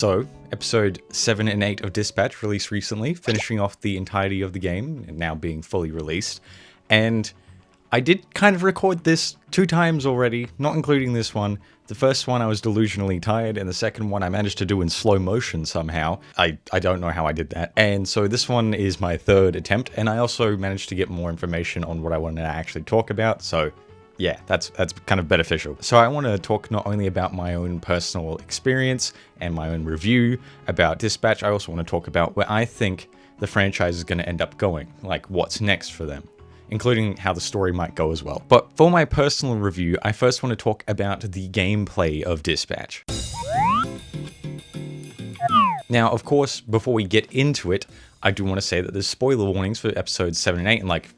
So, episode 7 and 8 of Dispatch released recently, finishing off the entirety of the game, and now being fully released. And I did kind of record this 2 times already, not including this one. The first one I was delusionally tired, and the second one I managed to do in slow motion somehow. I don't know how I did that. And so this one is my 3rd attempt, and I also managed to get more information on what I wanted to actually talk about, so yeah, that's kind of beneficial. So I want to talk not only about my own personal experience and my own review about Dispatch, I also want to talk about where I think the franchise is going to end up going, like what's next for them, including how the story might go as well. But for my personal review, I first want to talk about the gameplay of Dispatch. Now, of course, before we get into it, I do want to say that there's spoiler warnings for episodes 7 and 8 and like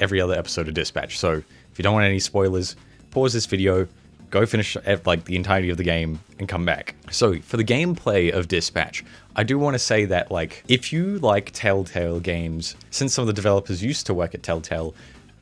every other episode of Dispatch, so if you don't want any spoilers, pause this video, go finish like the entirety of the game, and come back. So for the gameplay of Dispatch, I do want to say that like if you like Telltale games, since some of the developers used to work at Telltale,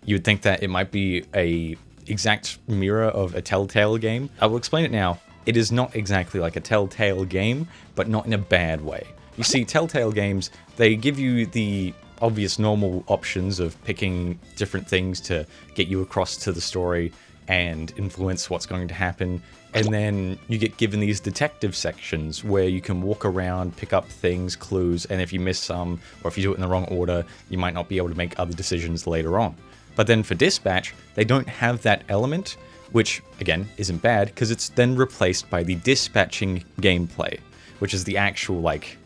you would think that it might be a exact mirror of a Telltale game. I will explain it now. It is not exactly like a Telltale game, but not in a bad way. You see, Telltale games, they give you the obvious normal options of picking different things to get you across to the story and influence what's going to happen, and then you get given these detective sections where you can walk around, pick up things, clues, and if you miss some, or if you do it in the wrong order, you might not be able to make other decisions later on. But then for Dispatch, they don't have that element, which again isn't bad because it's then replaced by the dispatching gameplay, which is the actual like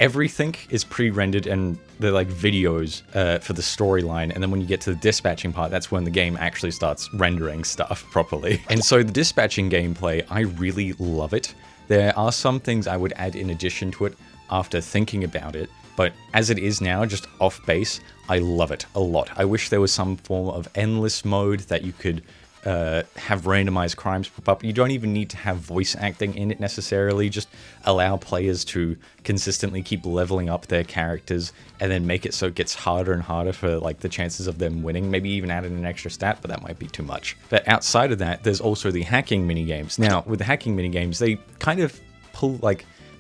everything is pre-rendered and they're like videos for the storyline, and then when you get to the dispatching part, that's when the game actually starts rendering stuff properly. And so the dispatching gameplay, I really love it. There are some things I would add in addition to it after thinking about it, but as it is now, just off base, I love it a lot. I wish there was some form of endless mode that you could have randomized crimes pop up. You don't even need to have voice acting in it necessarily, just allow players to consistently keep leveling up their characters and then make it so it gets harder and harder for like the chances of them winning. Maybe even add in an extra stat, but that might be too much. But outside of that, there's also the hacking minigames. Now, with the hacking minigames, they kind of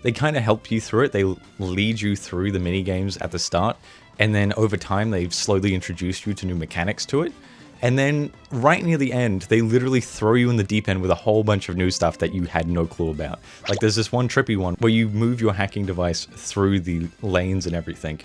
they kind of help you through it. They lead you through the minigames at the start, and then over time, they've slowly introduced you to new mechanics to it. And then right near the end, they literally throw you in the deep end with a whole bunch of new stuff that you had no clue about. Like there's this one trippy one where you move your hacking device through the lanes and everything,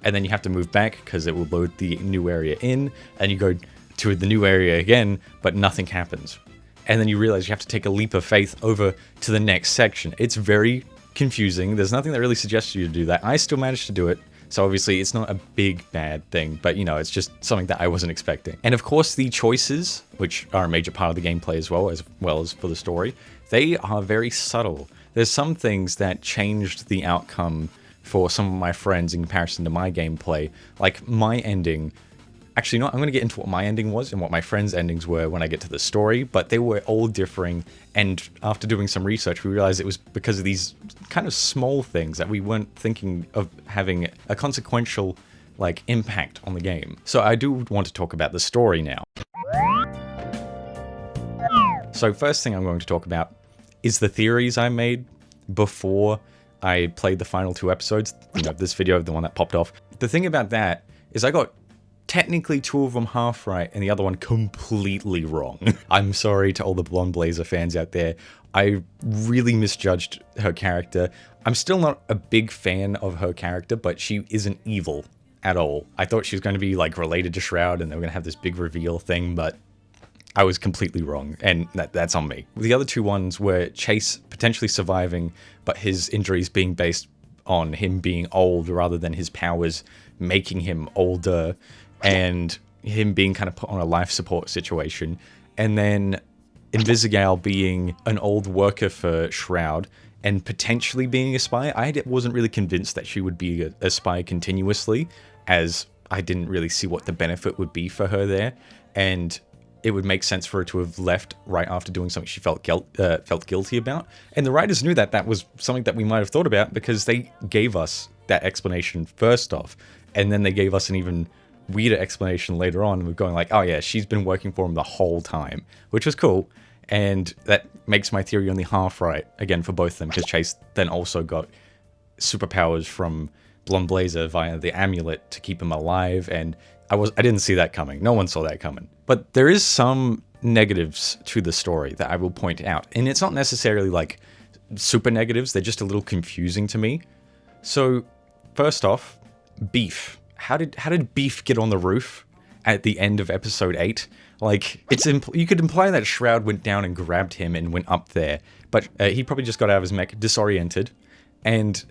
and then you have to move back because it will load the new area in, and you go to the new area again, but nothing happens. And then you realize you have to take a leap of faith over to the next section. It's very confusing. There's nothing that really suggests you to do that. I still managed to do it. So obviously it's not a big bad thing, but you know, it's just something that I wasn't expecting. And of course the choices, which are a major part of the gameplay as well as for the story, they are very subtle. There's some things that changed the outcome for some of my friends in comparison to my gameplay. Like my ending, actually not, I'm going to get into what my ending was and what my friends' endings were when I get to the story, but they were all differing, and after doing some research, we realized it was because of these kind of small things that we weren't thinking of having a consequential, like, impact on the game. So I do want to talk about the story now. So first thing I'm going to talk about is the theories I made before I played the final 2 episodes, you know, this video, the one that popped off. The thing about that is I got technically 2 of them half right and the other one completely wrong. I'm sorry to all the Blonde Blazer fans out there. I really misjudged her character. I'm still not a big fan of her character, but she isn't evil at all. I thought she was going to be like related to Shroud and they were going to have this big reveal thing, but I was completely wrong, and that's on me. The other 2 ones were Chase potentially surviving, but his injuries being based on him being old rather than his powers making him older, and him being kind of put on a life support situation, and then Invisigal being an old worker for Shroud and potentially being a spy. I wasn't really convinced that she would be a spy continuously, as I didn't really see what the benefit would be for her there, and it would make sense for her to have left right after doing something she felt guilty about. And the writers knew that that was something that we might have thought about because they gave us that explanation first off, and then they gave us an even weirder explanation later on. We're going like, oh yeah, she's been working for him the whole time, which was cool. And that makes my theory only half right, again, for both of them, because Chase then also got superpowers from Blonde Blazer via the amulet to keep him alive, and I didn't see that coming. No one saw that coming. But there is some negatives to the story that I will point out, and it's not necessarily like super negatives, they're just a little confusing to me. So, first off, Beef. How did Beef get on the roof at the end of episode 8? Like, you could imply that Shroud went down and grabbed him and went up there, but he probably just got out of his mech disoriented and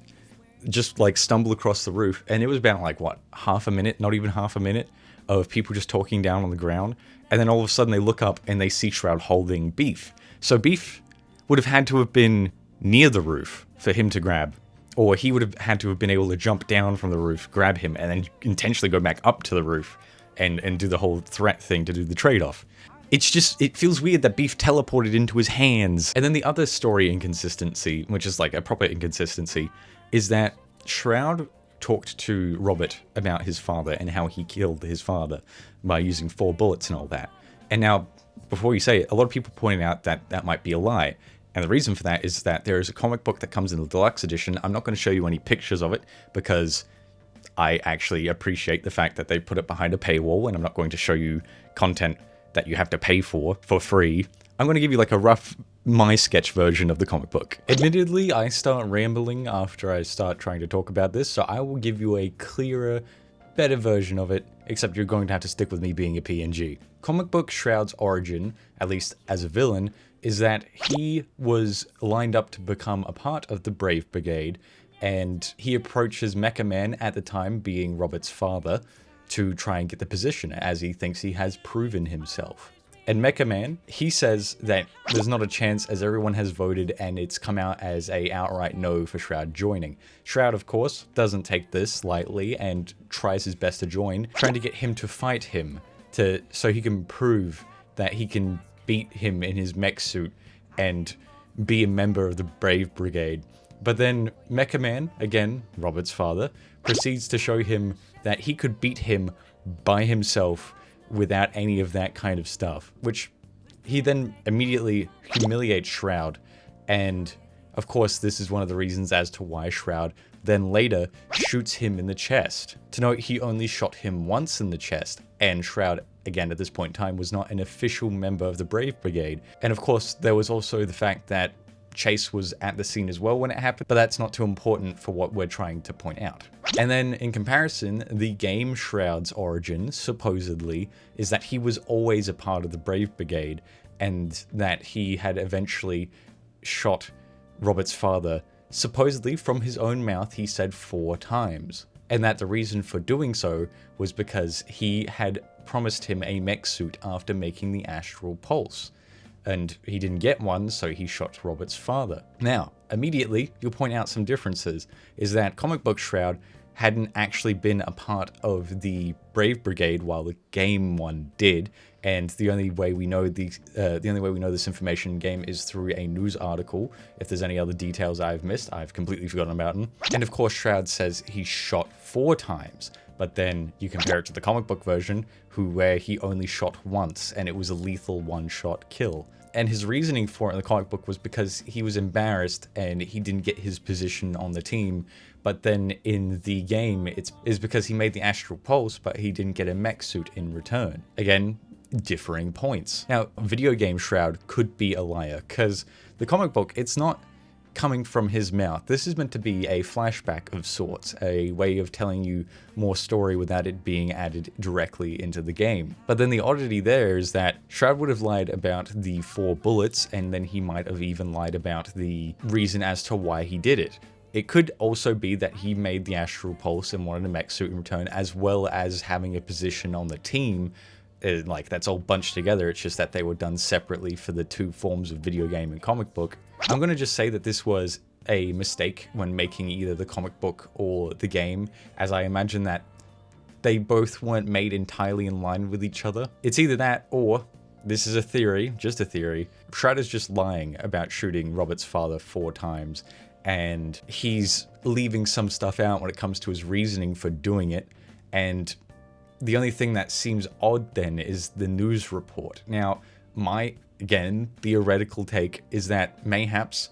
just like stumbled across the roof. And it was about like, what, half a minute, not even half a minute, of people just talking down on the ground. And then all of a sudden they look up and they see Shroud holding Beef. So Beef would have had to have been near the roof for him to grab. Or he would have had to have been able to jump down from the roof, grab him, and then intentionally go back up to the roof and do the whole threat thing to do the trade-off. It's just, it feels weird that Beef teleported into his hands. And then the other story inconsistency, which is like a proper inconsistency, is that Shroud talked to Robert about his father and how he killed his father by using 4 bullets and all that. And now, before you say it, a lot of people pointed out that that might be a lie. And the reason for that is that there is a comic book that comes in the deluxe edition. I'm not going to show you any pictures of it because I actually appreciate the fact that they put it behind a paywall, and I'm not going to show you content that you have to pay for free. I'm going to give you like a rough my sketch version of the comic book. Admittedly, I start rambling after I start trying to talk about this, so I will give you a clearer, better version of it, except you're going to have to stick with me being a PNG. Comic book Shroud's origin, at least as a villain, is that he was lined up to become a part of the Brave Brigade, and he approaches Mecha Man at the time, being Robert's father, to try and get the position, as he thinks he has proven himself. And Mecha Man, he says that there's not a chance as everyone has voted and it's come out as a outright no for Shroud joining. Shroud, of course, doesn't take this lightly and tries his best to join, trying to get him to fight him so he can prove that he can beat him in his mech suit and be a member of the Brave Brigade. But then Mecha Man, again, Robert's father, proceeds to show him that he could beat him by himself without any of that kind of stuff, which he then immediately humiliates Shroud. And of course, this is one of the reasons as to why Shroud then later shoots him in the chest. To note, he only shot him once in the chest, and Shroud, again at this point in time, was not an official member of the Brave Brigade. And of course, there was also the fact that Chase was at the scene as well when it happened, but that's not too important for what we're trying to point out. And then in comparison, the game Shroud's origin, supposedly, is that he was always a part of the Brave Brigade, and that he had eventually shot Robert's father, supposedly from his own mouth, he said 4 times. And that the reason for doing so was because he had promised him a mech suit after making the Astral Pulse. And he didn't get one, so he shot Robert's father. Now, immediately, you'll point out some differences, is that comic book Shroud hadn't actually been a part of the Brave Brigade while the game one did, and the only way we know this information in game is through a news article. If there's any other details I've missed, I've completely forgotten about them. And of course, Shroud says he shot 4 times. But then you compare it to the comic book version, where he only shot once, and it was a lethal 1-shot kill. And his reasoning for it in the comic book was because he was embarrassed and he didn't get his position on the team. But then in the game, it's because he made the Astral Pulse, but he didn't get a mech suit in return. Again, differing points. Now, video game Shroud could be a liar, because the comic book, it's not coming from his mouth. This is meant to be a flashback of sorts, a way of telling you more story without it being added directly into the game. But then the oddity there is that Shroud would have lied about the 4 bullets, and then he might have even lied about the reason as to why he did it. It could also be that he made the Astral Pulse and wanted a mech suit in return, as well as having a position on the team. Like, that's all bunched together. It's just that they were done separately for the 2 forms of video game and comic book. I'm going to just say that this was a mistake when making either the comic book or the game, as I imagine that they both weren't made entirely in line with each other. It's either that, or this is a theory, just a theory. Shroud is just lying about shooting Robert's father 4 times, and he's leaving some stuff out when it comes to his reasoning for doing it. And the only thing that seems odd then is the news report. Now, my again, theoretical take is that mayhaps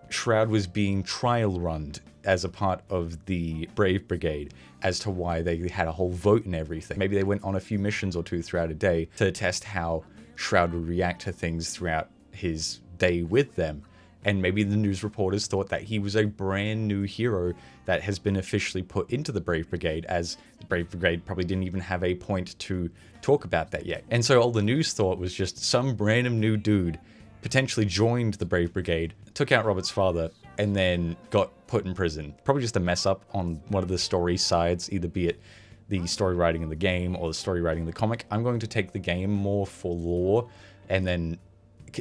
Shroud was being trial runned as a part of the Brave Brigade as to why they had a whole vote and everything. Maybe they went on a few missions or two throughout a day to test how Shroud would react to things throughout his day with them. And maybe the news reporters thought that he was a brand new hero that has been officially put into the Brave Brigade, as the Brave Brigade probably didn't even have a point to talk about that yet. And so all the news thought was just some random new dude potentially joined the Brave Brigade, took out Robert's father, and then got put in prison. Probably just a mess up on one of the story sides, either be it the story writing in the game or the story writing in the comic. I'm going to take the game more for lore and then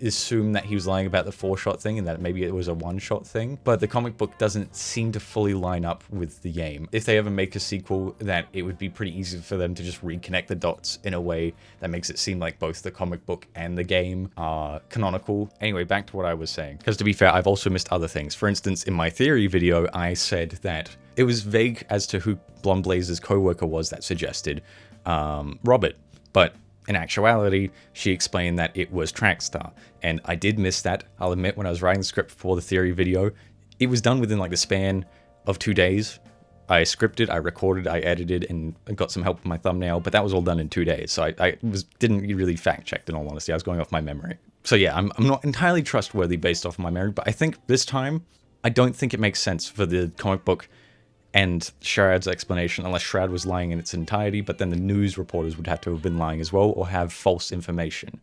assume that he was lying about the 4-shot thing and that maybe it was a 1-shot thing, but the comic book doesn't seem to fully line up with the game. If they ever make a sequel, that it would be pretty easy for them to just reconnect the dots in a way that makes it seem like both the comic book and the game are canonical. Anyway, back to what I was saying, because to be fair, I've also missed other things. For instance, in my theory video, I said that it was vague as to who Blonde Blazer's co-worker was that suggested Robert, but in actuality, she explained that it was Trackstar, and I did miss that. I'll admit, when I was writing the script for the theory video, it was done within like the span of 2 days. I scripted, I recorded, I edited, and got some help with my thumbnail, but that was all done in 2 days. So I didn't really fact check, in all honesty. I was going off my memory. So yeah, I'm not entirely trustworthy based off my memory, but I think this time, I don't think it makes sense for the comic book and Shroud's explanation, unless Shroud was lying in its entirety, but then the news reporters would have to have been lying as well, or have false information.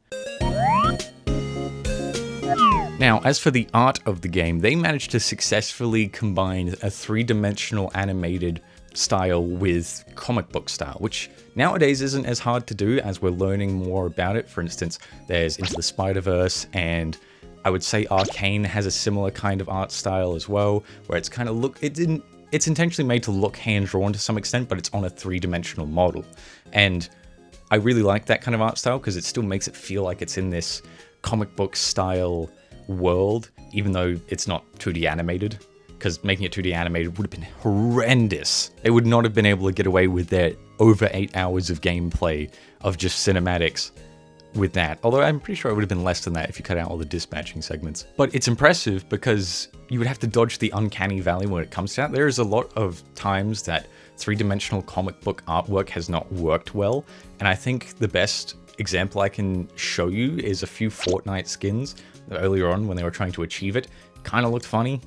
Now, as for the art of the game, they managed to successfully combine a 3-dimensional animated style with comic book style, which nowadays isn't as hard to do as we're learning more about it. For instance, there's Into the Spider-Verse, and I would say Arcane has a similar kind of art style as well, where it's kind of it's intentionally made to look hand-drawn to some extent, but it's on a 3-dimensional model. And I really like that kind of art style because it still makes it feel like it's in this comic book style world, even though it's not 2D animated, because making it 2D animated would have been horrendous. They would not have been able to get away with their over 8 hours of gameplay of just cinematics with that. Although I'm pretty sure it would have been less than that if you cut out all the dispatching segments. But it's impressive because you would have to dodge the uncanny valley when it comes to that. There's a lot of times that 3-dimensional comic book artwork has not worked well, and I think the best example I can show you is a few Fortnite skins earlier on when they were trying to achieve it. Kind of looked funny.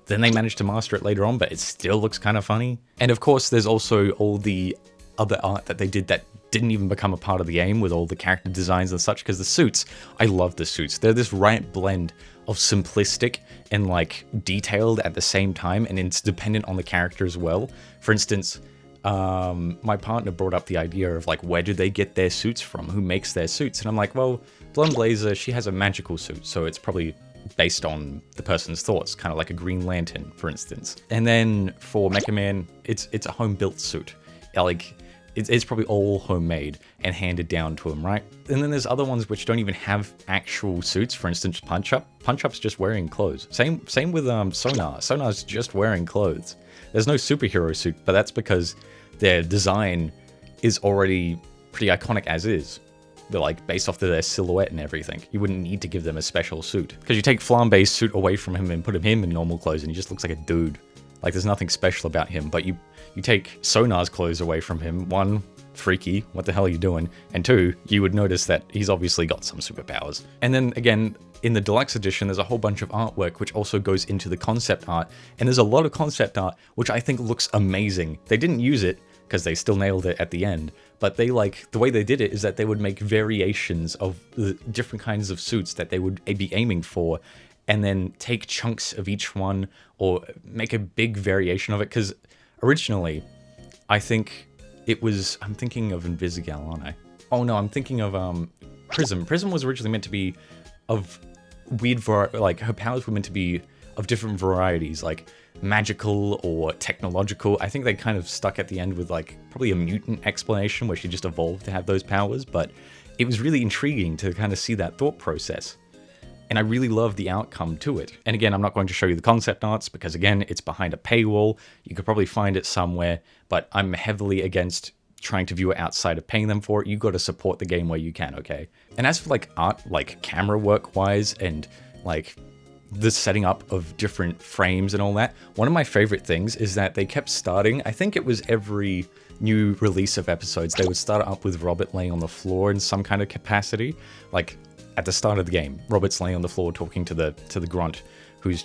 Then they managed to master it later on, but it still looks kind of funny. And of course, there's also all the other art that they did that didn't even become a part of the game, with all the character designs and such, because the suits, I love the suits. They're this right blend of simplistic and like detailed at the same time, and it's dependent on the character as well. For instance, my partner brought up the idea of like, where do they get their suits from? Who makes their suits? And I'm like, well, Blonde Blazer, she has a magical suit, so it's probably based on the person's thoughts, kind of like a Green Lantern, for instance. And then for Mecha Man, it's a home-built suit. Like, it's probably all homemade and handed down to him, right? And then there's other ones which don't even have actual suits. For instance, Punch Up. Punch Up's just wearing clothes. Same with Sonar. Sonar's just wearing clothes. There's no superhero suit, but that's because their design is already pretty iconic as is. They're like based off their silhouette and everything. You wouldn't need to give them a special suit, because you take Flambe's suit away from him and put him in normal clothes and he just looks like a dude. Like, there's nothing special about him. But you take Sonar's clothes away from him, 1, freaky, what the hell are you doing? And 2, you would notice that he's obviously got some superpowers. And then again, in the deluxe edition, there's a whole bunch of artwork which also goes into the concept art, and there's a lot of concept art which I think looks amazing. They didn't use it because they still nailed it at the end, but they like, the way they did it is that they would make variations of the different kinds of suits that they would be aiming for, and then take chunks of each one or make a big variation of it. Because originally, I think it was, I'm thinking of Invisigal, aren't I? Oh no, I'm thinking of Prism. Prism was originally meant to be of weird like her powers were meant to be of different varieties, like magical or technological. I think they kind of stuck at the end with like probably a mutant explanation where she just evolved to have those powers, but it was really intriguing to kind of see that thought process. And I really love the outcome to it. And again, I'm not going to show you the concept arts because again, it's behind a paywall. You could probably find it somewhere, but I'm heavily against trying to view it outside of paying them for it. You got to support the game where you can, okay? And as for like art, like camera work wise and like the setting up of different frames and all that, one of my favorite things is that they kept starting, I think it was every new release of episodes, they would start up with Robert laying on the floor in some kind of capacity. Like at the start of the game, Robert's laying on the floor talking to the grunt, he's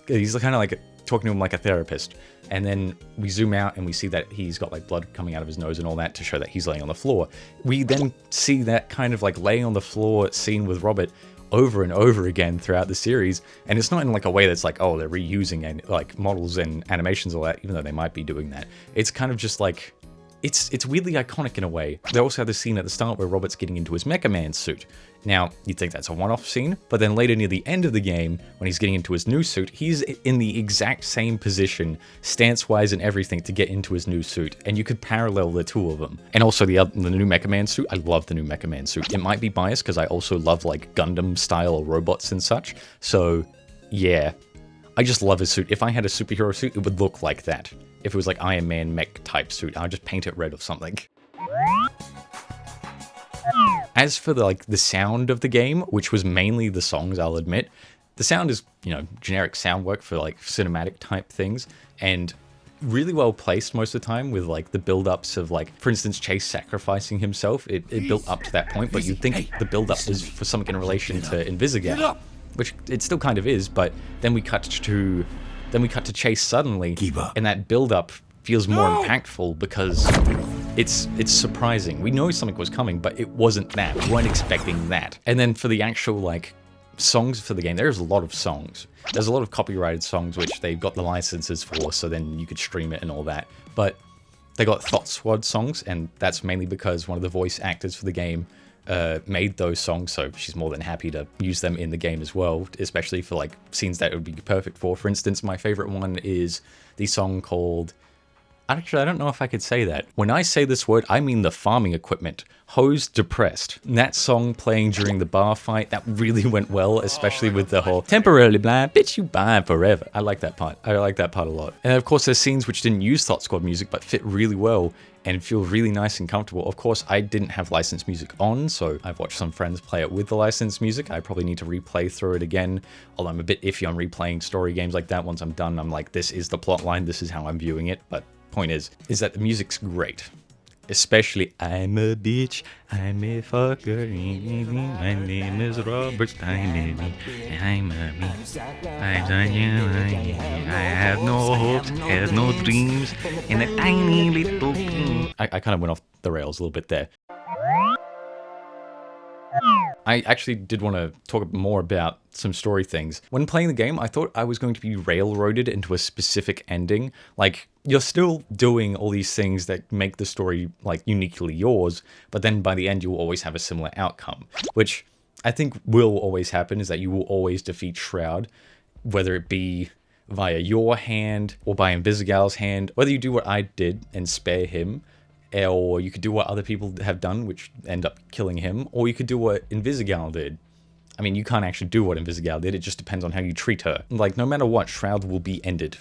kind of like talking to him like a therapist. And then we zoom out and we see that he's got like blood coming out of his nose and all that to show that he's laying on the floor. We then see that kind of like laying on the floor scene with Robert over and over again throughout the series, and it's not in like a way that's like, oh, they're reusing and like models and animations and all that, even though they might be doing that. It's kind of just like, it's weirdly iconic in a way. They also have the scene at the start where Robert's getting into his Mecha Man suit. Now, you'd think that's a one-off scene, but then later near the end of the game, when he's getting into his new suit, he's in the exact same position, stance-wise and everything, to get into his new suit, and you could parallel the two of them. And also the new Mecha Man suit, I love the new Mecha Man suit. It might be biased because I also love like Gundam-style robots and such, so yeah. I just love his suit. If I had a superhero suit, it would look like that. If it was like Iron Man mech type suit, I'd just paint it red or something. As for the sound of the game, which was mainly the songs, I'll admit, the sound is, you know, generic sound work for like cinematic type things, and really well placed most of the time with like the build-ups of like, for instance, Chase sacrificing himself. It built up to that point, but you'd think the build-up was for something in relation to Invisigal, which it still kind of is, but then we cut to Chase suddenly, and that build-up feels more impactful because it's surprising. We know something was coming, but it wasn't that. We weren't expecting that. And then for the actual like songs for the game, there's a lot of songs. There's a lot of copyrighted songs which they've got the licenses for, so then you could stream it and all that. But they got Thought Squad songs, and that's mainly because one of the voice actors for the game made those songs, so she's more than happy to use them in the game as well, especially for like scenes that it would be perfect for. For instance, my favorite one is the song called... Actually, I don't know if I could say that. When I say this word, I mean the farming equipment. Hose Depressed. And that song playing during the bar fight, that really went well, especially with the whole temporarily blind, bitch you blind forever. I like that part. I like that part a lot. And of course, there's scenes which didn't use Thought Squad music, but fit really well and feel really nice and comfortable. Of course, I didn't have licensed music on, so I've watched some friends play it with the licensed music. I probably need to replay through it again, although I'm a bit iffy on replaying story games like that. Once I'm done, I'm like, this is the plot line, this is how I'm viewing it, but point is that the music's great. Especially, I'm a bitch, I'm a fucker, my name is Robert Stein, I'm a me, I have no hopes, have no dreams, and a tiny little dream. I kind of went off the rails a little bit there. I actually did want to talk more about some story things. When playing the game, I thought I was going to be railroaded into a specific ending. Like, you're still doing all these things that make the story, like, uniquely yours, but then by the end, you'll always have a similar outcome, which I think will always happen, is that you will always defeat Shroud, whether it be via your hand or by Invisigal's hand, whether you do what I did and spare him, or you could do what other people have done, which end up killing him, or you could do what Invisigal did. I mean, you can't actually do what Invisigal did, it just depends on how you treat her. Like, no matter what, Shroud will be ended.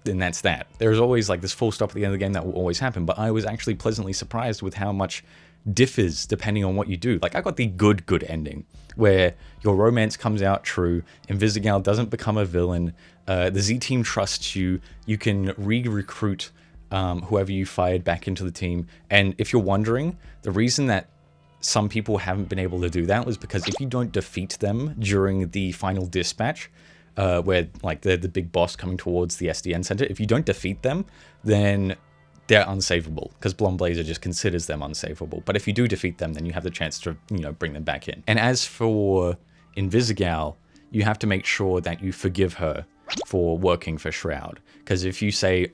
And that's that. There's always like this full stop at the end of the game that will always happen, but I was actually pleasantly surprised with how much differs depending on what you do. Like, I got the good ending, where your romance comes out true, Invisigal doesn't become a villain, the Z-Team trusts you, you can re-recruit whoever you fired back into the team. And if you're wondering, the reason that some people haven't been able to do that was because if you don't defeat them during the final dispatch, where like they're the big boss coming towards the SDN center, if you don't defeat them, then they're unsavable, because Blonde Blazer just considers them unsavable. But if you do defeat them, then you have the chance to, you know, bring them back in. And as for Invisigal, you have to make sure that you forgive her for working for Shroud. Because if you say,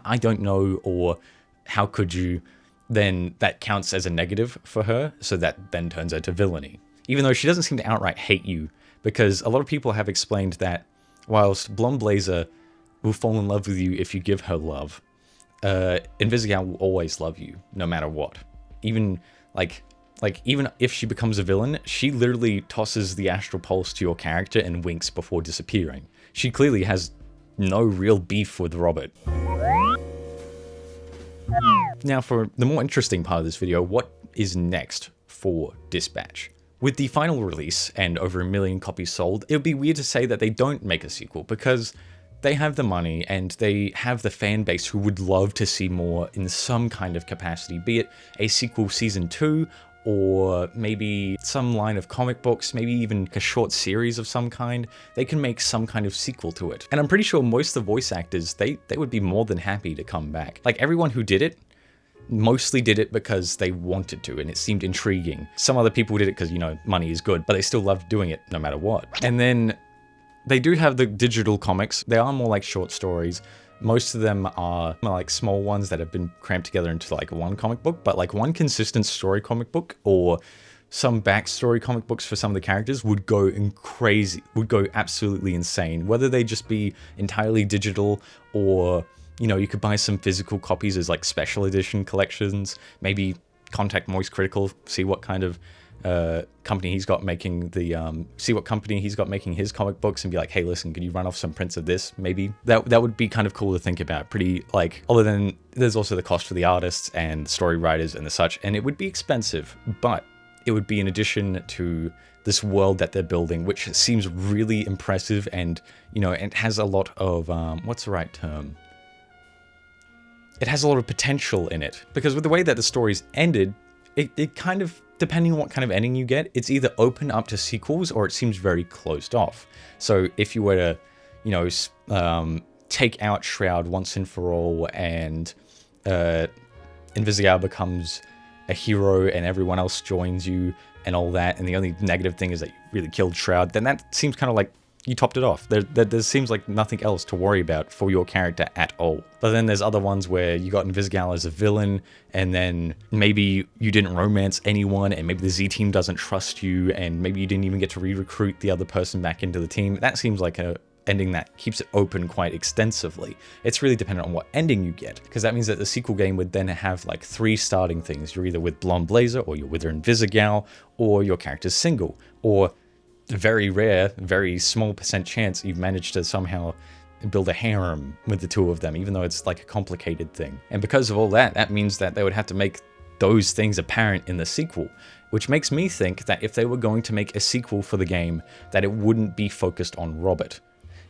I don't know, or how could you, then that counts as a negative for her, so that then turns her to villainy. Even though she doesn't seem to outright hate you, because a lot of people have explained that whilst Blonde Blazer will fall in love with you if you give her love, Invisigal will always love you, no matter what. Even even if she becomes a villain, she literally tosses the astral pulse to your character and winks before disappearing. She clearly has no real beef with Robert. Now for the more interesting part of this video, what is next for Dispatch? With the final release and over 1 million copies sold, it would be weird to say that they don't make a sequel, because they have the money and they have the fan base who would love to see more in some kind of capacity, be it a sequel season 2, or maybe some line of comic books, maybe even a short series of some kind. They can make some kind of sequel to it. And I'm pretty sure most of the voice actors, they would be more than happy to come back. Like, everyone who did it mostly did it because they wanted to and it seemed intriguing. Some other people did it because, you know, money is good, but they still loved doing it no matter what. And then they do have the digital comics. They are more like short stories. Most of them are like small ones that have been crammed together into like one comic book, but like one consistent story comic book or some backstory comic books for some of the characters would go crazy, would go absolutely insane. Whether they just be entirely digital or, you know, you could buy some physical copies as like special edition collections, maybe contact Moist Critical, see what kind of company he's got making the see what company he's got making his comic books and be like, hey, listen, can you run off some prints of this? Maybe that would be kind of cool to think about. Pretty, like, other than there's also the cost for the artists and the story writers and the such, and it would be expensive, but it would be in addition to this world that they're building, which seems really impressive, and, you know, it has a lot of what's the right term? It has a lot of potential in it, because with the way that the story's ended, it kind of, depending on what kind of ending you get, it's either open up to sequels or it seems very closed off. So if you were to, you know, take out Shroud once and for all, and Invisigal becomes a hero and everyone else joins you and all that, and the only negative thing is that you really killed Shroud, then that seems kind of like you topped it off. There seems like nothing else to worry about for your character at all. But then there's other ones where you got Invisigal as a villain, and then maybe you didn't romance anyone, and maybe the Z team doesn't trust you, and maybe you didn't even get to re-recruit the other person back into the team. That seems like a ending that keeps it open quite extensively. It's really dependent on what ending you get, because that means that the sequel game would then have like 3 starting things. You're either with Blonde Blazer, or you're with Invisigal, or your character's single, or very rare, very small % chance you've managed to somehow build a harem with the 2 of them, even though it's like a complicated thing. And because of all that, that means that they would have to make those things apparent in the sequel, which makes me think that if they were going to make a sequel for the game, that it wouldn't be focused on Robert.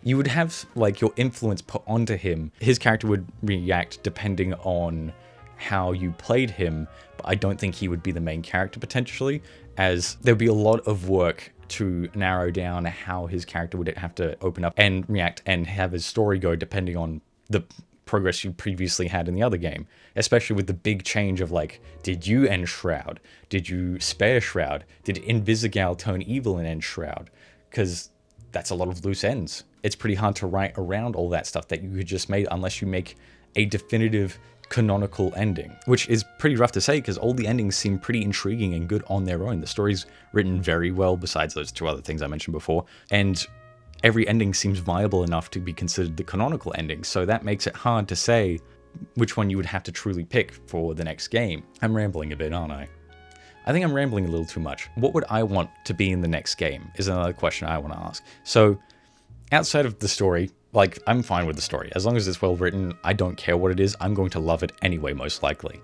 You would have like your influence put onto him. His character would react depending on how you played him, but I don't think he would be the main character potentially, as there'd be a lot of work to narrow down how his character would have to open up and react and have his story go depending on the progress you previously had in the other game. Especially with the big change of like, did you end Shroud? Did you spare Shroud? Did Invisigal turn evil and end Shroud? Because that's a lot of loose ends. It's pretty hard to write around all that stuff that you could just make unless you make a definitive canonical ending, which is pretty rough to say because all the endings seem pretty intriguing and good on their own. The story's written very well besides those 2 other things I mentioned before, and every ending seems viable enough to be considered the canonical ending, so that makes it hard to say which one you would have to truly pick for the next game. I'm rambling a bit, aren't I? I think I'm rambling a little too much. What would I want to be in the next game is another question I want to ask. So outside of the story, like, I'm fine with the story. As long as it's well written, I don't care what it is. I'm going to love it anyway, most likely.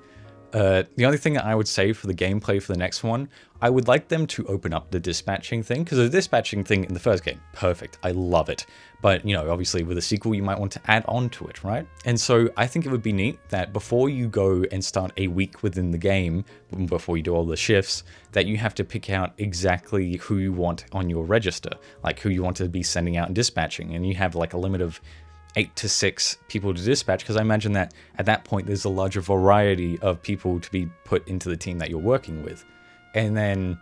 The only thing that I would say for the gameplay for the next one, I would like them to open up the dispatching thing, because the dispatching thing in the first game, perfect. I love it. But, you know, obviously with a sequel, you might want to add on to it, right? And so I think it would be neat that before you go and start a week within the game, before you do all the shifts, that you have to pick out exactly who you want on your register, like who you want to be sending out and dispatching. And you have like a limit of 8 to 6 people to dispatch, because I imagine that at that point there's a larger variety of people to be put into the team that you're working with. And then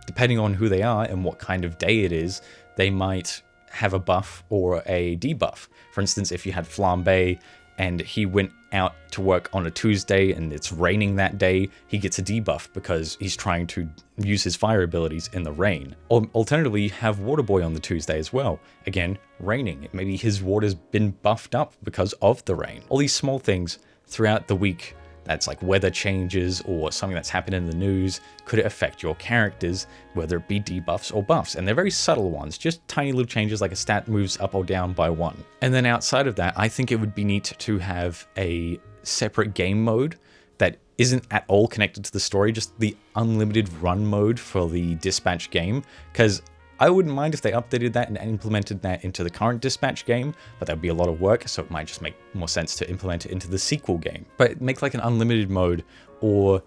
depending on who they are and what kind of day it is, they might have a buff or a debuff. For instance, if you had Flambe and he went out to work on a Tuesday and it's raining that day, he gets a debuff because he's trying to use his fire abilities in the rain. Or alternatively, you have Waterboy on the Tuesday as well. Again, raining. Maybe his water's been buffed up because of the rain. All these small things throughout the week, that's like weather changes or something that's happened in the news, could it affect your characters, whether it be debuffs or buffs. And they're very subtle ones, just tiny little changes like a stat moves up or down by 1. And then outside of that, I think it would be neat to have a separate game mode that isn't at all connected to the story, just the unlimited run mode for the Dispatch game, because I wouldn't mind if they updated that and implemented that into the current Dispatch game, but that would be a lot of work, so it might just make more sense to implement it into the sequel game. But make like an unlimited mode or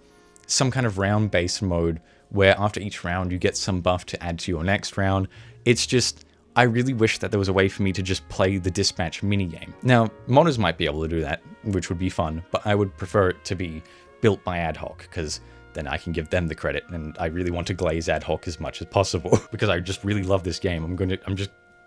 some kind of round-based mode where after each round you get some buff to add to your next round. It's just, I really wish that there was a way for me to just play the Dispatch minigame. Now, modders might be able to do that, which would be fun, but I would prefer it to be built by Ad Hoc, because then I can give them the credit, and I really want to glaze Ad Hoc as much as possible, because I just really love this game.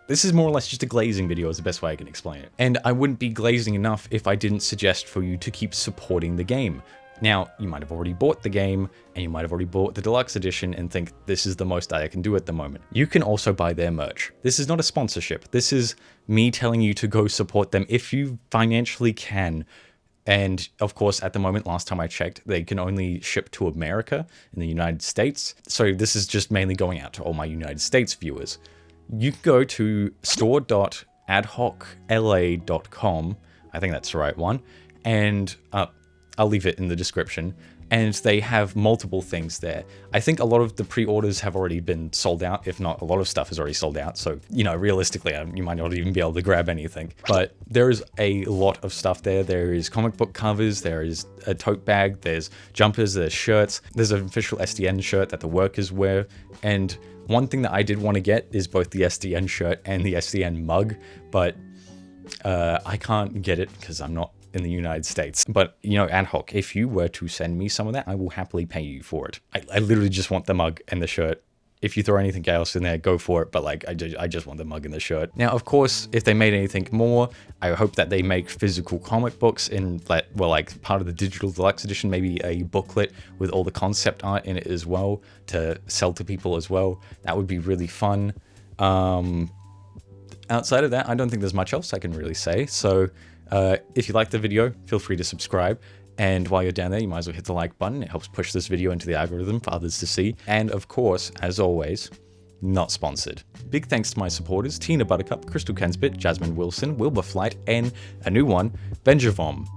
This is more or less just a glazing video is the best way I can explain it. And I wouldn't be glazing enough if I didn't suggest for you to keep supporting the game. Now, you might have already bought the game, and you might have already bought the deluxe edition and think this is the most I can do at the moment. You can also buy their merch. This is not a sponsorship. This is me telling you to go support them if you financially can. And of course, at the moment, last time I checked, they can only ship to America in the United States. So this is just mainly going out to all my United States viewers. You can go to store.adhocla.com. I think that's the right one. And I'll leave it in the description, and they have multiple things there. I think a lot of the pre-orders have already been sold out, if not a lot of stuff is already sold out. So, you know, realistically, you might not even be able to grab anything, but there is a lot of stuff there. There is comic book covers, there is a tote bag, there's jumpers, there's shirts, there's an official SDN shirt that the workers wear. And one thing that I did want to get is both the SDN shirt and the SDN mug, but I can't get it because I'm not in the United States. But, you know, Ad Hoc, if you were to send me some of that, I will happily pay you for it. I literally just want the mug and the shirt. If you throw anything else in there, go for it. But like, I just want the mug and the shirt. Now, of course, if they made anything more, I hope that they make physical comic books in like part of the digital deluxe edition, maybe a booklet with all the concept art in it as well to sell to people as well. That would be really fun. Outside of that, I don't think there's much else I can really say. So if you like the video, feel free to subscribe. And while you're down there, you might as well hit the like button. It helps push this video into the algorithm for others to see. And of course, as always, not sponsored. Big thanks to my supporters, Tina Buttercup, Crystal Kensbit, Jasmine Wilson, Wilbur Flight, and a new one, Benjavom.